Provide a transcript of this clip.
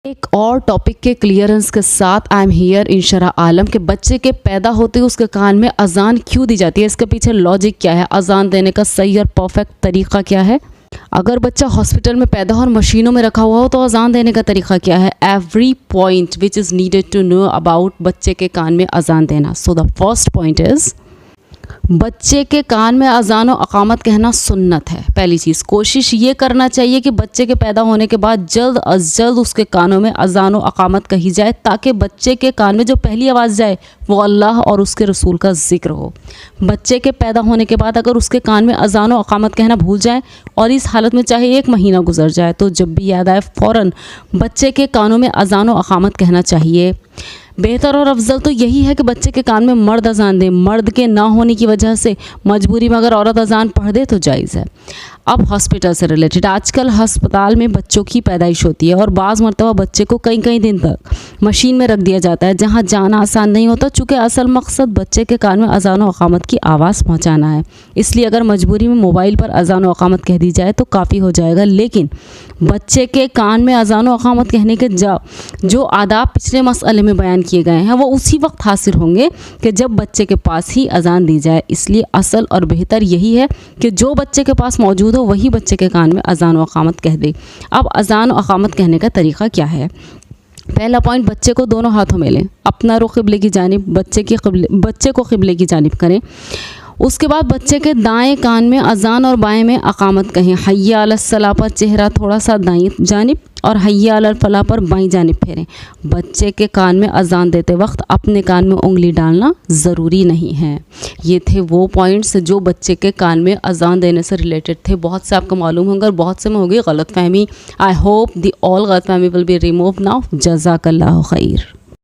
एक और टॉपिक के क्लियरेंस के साथ आई एम हियर इंशरा आलम के बच्चे के पैदा होते ही उसके कान में अजान क्यों दी जाती है, इसके पीछे लॉजिक क्या है, अजान देने का सही और परफेक्ट तरीका क्या है। अगर बच्चा हॉस्पिटल में पैदा हो और मशीनों में रखा हुआ हो तो अजान देने का तरीका क्या है। Every point which is needed to know about बच्चे के कान में अजान देना। So the first point is बच्चे के कान में अजान और अकामत कहना सुन्नत है। पहली चीज़, कोशिश ये करना चाहिए कि बच्चे के पैदा होने के बाद जल्द अज जल्द उसके कानों में अजान और अकामत कही जाए, ताकि बच्चे के कान में जो पहली आवाज़ जाए वो अल्लाह और उसके रसूल का जिक्र हो। बच्चे के पैदा होने के बाद अगर उसके कान में अजान और अकामत कहना भूल जाए और इस हालत में चाहे 1 महीना गुजर जाए, तो जब भी याद आए फ़ौरन बच्चे के कानों में अजान और अकामत कहना चाहिए। बेहतर और अफजल तो यही है कि बच्चे के कान में मर्द अजान दे। मर्द के ना होने की वजह से मजबूरी में अगर औरत अजान पढ़ दे तो जायज़ है। अब हॉस्पिटल से रिलेटेड, आजकल अस्पताल में बच्चों की पैदाइश होती है और बाज़ मरतबा बच्चे को कई दिन तक मशीन में रख दिया जाता है, जहाँ जाना आसान नहीं होता, चूँकि असल मकसद बच्चे के कान में अजान और अकामत की आवाज़ पहुँचाना है। इसलिए अगर मजबूरी में मोबाइल पर अजान और अकामत कह दी जाए तो काफ़ी हो जाएगा। लेकिन बच्चे के कान में अजान और अकामत कहने के जो आदाब पिछले मसले में बयान किए गए हैं वो उसी वक्त हासिल होंगे कि जब बच्चे के पास ही अजान दी जाए। इसलिए असल और बेहतर यही है कि जो बच्चे के पास मौजूद हो वही बच्चे के कान में अजान और अकामत कह दे। अब अजान और अकामत कहने का तरीका क्या है। पहला पॉइंट, बच्चे को दोनों हाथों में लें, अपना रुख क़िबले की जानिब, बच्चे को क़िबले की जानिब करें। उसके बाद बच्चे के दाएं कान में अजान और बाएं में अकामत कहें। हय्या अलस सलाह पर चेहरा थोड़ा सा दाईं जानिब और हय्या अलल फलाह पर बाईं जानिब फेरें। बच्चे के कान में अजान देते वक्त अपने कान में उंगली डालना ज़रूरी नहीं है। ये थे वो पॉइंट्स जो बच्चे के कान में अजान देने से रिलेटेड थे। बहुत से आपको मालूम होंगे और बहुत से में होगी गलतफहमी। आई होप दी ऑल गलतफहमी विल बी रिमूव नाउ। जज़ाकल्लाहु खैर।